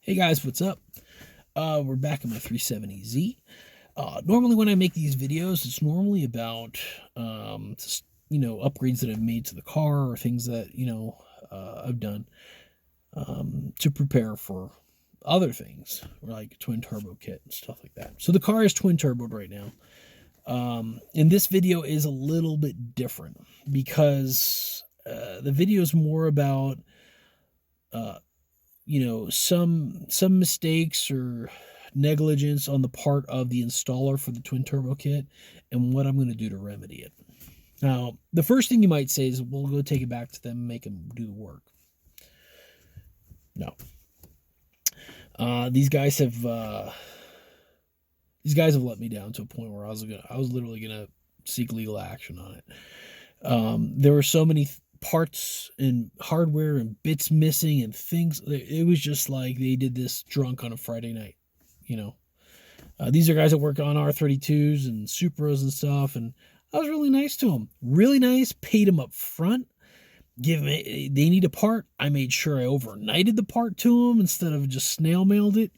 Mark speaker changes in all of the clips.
Speaker 1: Hey guys, what's up? We're back in my 370Z. Normally when I make these videos, it's normally about just, upgrades that I've made to the car or things that I've done to prepare for other things, like twin turbo kit and stuff like that. So the car is twin turboed right now. And this video is a little bit different because the video is more about some mistakes or negligence on the part of the installer for the twin turbo kit and what I'm going to do to remedy it. Now, the first thing you might say is we'll go take it back to them and make them do the work. No. These guys have let me down to a point where I was literally gonna seek legal action on it. There were so many parts and hardware and bits missing and things. It was just like they did this drunk on a Friday night. These are guys that work on R32s and Supras and stuff, and I was really nice to them. Really nice. Paid them up front. They need a part. I made sure I overnighted the part to them instead of just snail mailed it.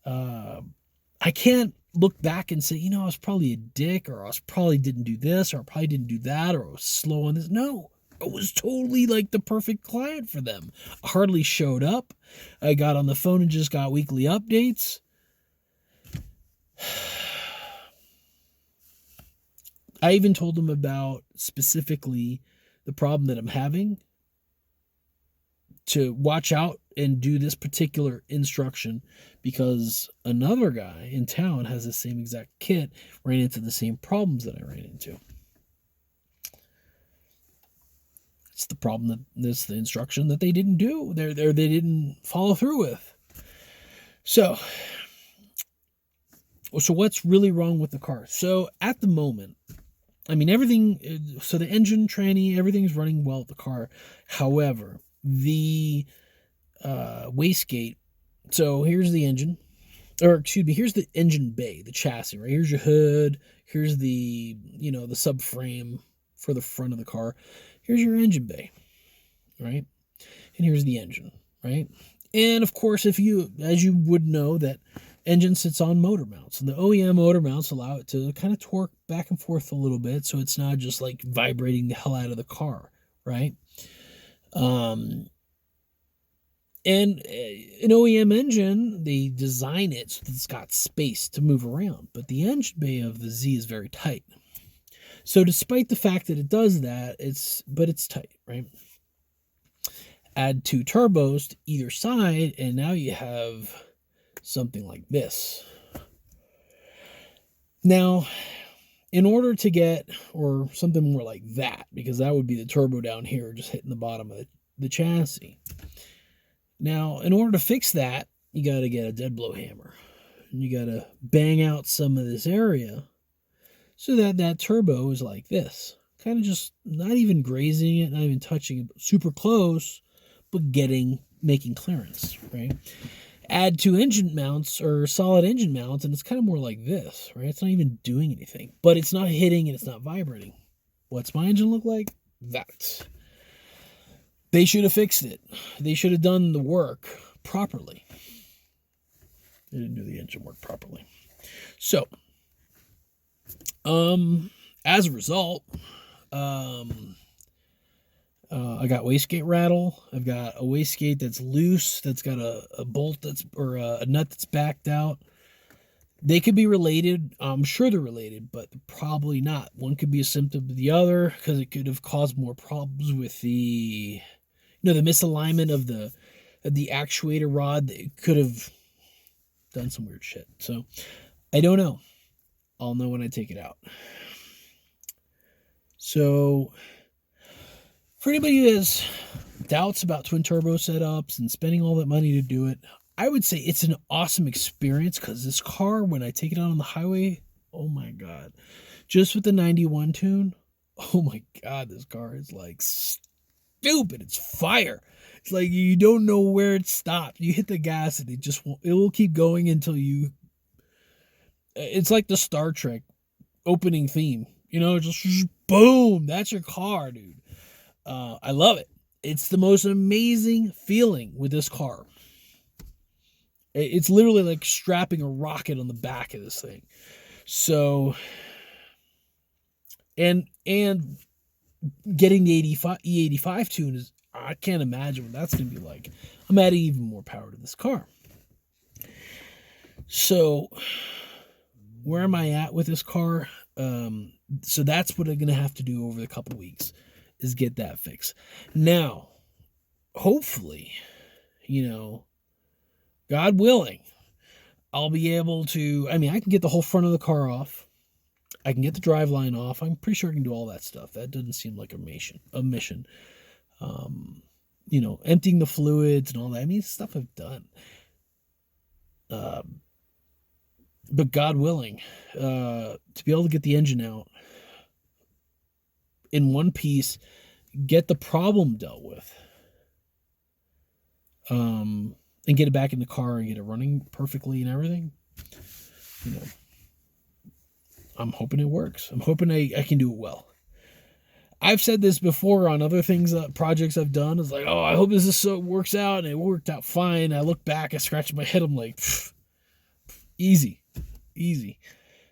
Speaker 1: I can't look back and say, I was probably a dick, or I probably didn't do this, or I probably didn't do that, or I was slow on this. No, I was totally like the perfect client for them. I hardly showed up. I got on the phone and just got weekly updates. I even told them about specifically the problem that I'm having, to watch out and do this particular instruction because another guy in town has the same exact kit, ran into the same problems that I ran into. It's the problem that's the instruction that they didn't do. They didn't follow through with. So what's really wrong with the car? So at the moment, everything, so the engine, tranny, everything's running well with the car. However, the wastegate, so here's the engine, here's the engine bay, the chassis, right? Here's your hood, here's the, the subframe for the front of the car. Here's your engine bay, right? And here's the engine, right? And of course, as you would know, that engine sits on motor mounts, and the OEM motor mounts allow it to kind of torque back and forth a little bit, so it's not just like vibrating the hell out of the car, right? And an OEM engine, they design it so that it's got space to move around, but the engine bay of the Z is very tight. So despite the fact that it does that, it's tight, right? Add two turbos to either side, and now you have something like this. Now, in order to get, or something more like that, because that would be the turbo down here just hitting the bottom of the chassis. Now, in order to fix that, you got to get a dead blow hammer, and you got to bang out some of this area so that turbo is like this, kind of just not even grazing it, not even touching it, but super close, but making clearance, right? Add two engine mounts or solid engine mounts, and it's kind of more like this, right? It's not even doing anything, but it's not hitting and it's not vibrating. What's my engine look like? That. They should have fixed it. They should have done the work properly. They didn't do the engine work properly. So, as a result, I got wastegate rattle. I've got a wastegate that's loose, that's got a bolt or a nut that's backed out. They could be related. I'm sure they're related, but probably not. One could be a symptom of the other because it could have caused more problems with the misalignment of the actuator rod. It could have done some weird shit. So I don't know. I'll know when I take it out. So for anybody who has doubts about twin turbo setups and spending all that money to do it, I would say it's an awesome experience because this car, when I take it out on the highway, oh my God, just with the 91 tune, oh my God, this car is like stupid. It's fire. It's like you don't know where it stops. You hit the gas and it will keep going until it's like the Star Trek opening theme, just boom, that's your car, dude. I love it. It's the most amazing feeling with this car. It's literally like strapping a rocket on the back of this thing. So, and getting the 85 E85 tune is, I can't imagine what that's going to be like. I'm adding even more power to this car. So, where am I at with this car? So that's what I'm going to have to do over the couple weeks, is get that fixed. Now, hopefully, God willing, I'll be able to. I mean, I can get the whole front of the car off. I can get the drive line off. I'm pretty sure I can do all that stuff. That doesn't seem like a mission. Emptying the fluids and all that. I mean, it's stuff I've done. But God willing, to be able to get the engine out in one piece, get the problem dealt with, and get it back in the car and get it running perfectly and everything. I'm hoping it works. I'm hoping I can do it well. I've said this before on other things, projects I've done. It's like, oh, I hope this works out, and it worked out fine. I look back, I scratch my head. I'm like, easy.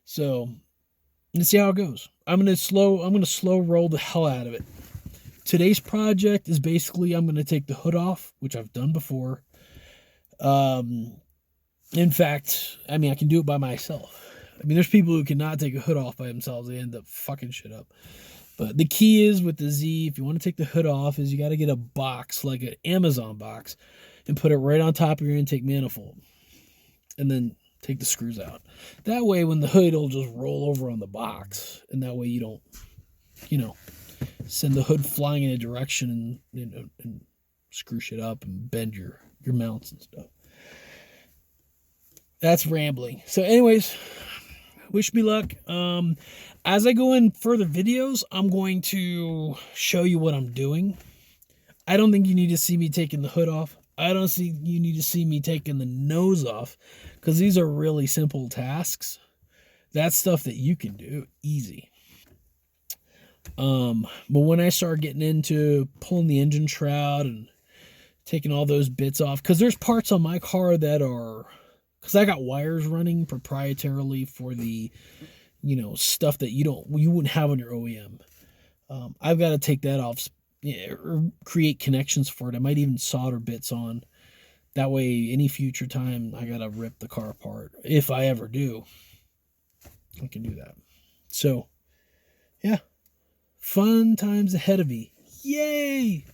Speaker 1: So let's see how it goes. I'm gonna slow roll the hell out of it. Today's project is basically, I'm gonna take the hood off, which I've done before. In fact, I mean, I can do it by myself. I mean, there's people who cannot take a hood off by themselves. They end up fucking shit up. But the key is with the Z, if you want to take the hood off, is you got to get a box, like an Amazon box, and put it right on top of your intake manifold. And then take the screws out. That way, when the hood will just roll over on the box. And that way you don't, send the hood flying in a direction and screw shit up and bend your mounts and stuff. That's rambling. So anyways, wish me luck. As I go in further videos, I'm going to show you what I'm doing. I don't think you need to see me taking the hood off. I don't see you need to see me taking the nose off, because these are really simple tasks. That's stuff that you can do easy. But when I start getting into pulling the engine shroud and taking all those bits off, because there's parts on my car that are, because I got wires running proprietarily for the stuff that you wouldn't have on your OEM. I've got to take that off, or create connections for it. I might even solder bits on. That way, any future time I gotta rip the car apart, if I ever do, I can do that. So, yeah, fun times ahead of me. Yay!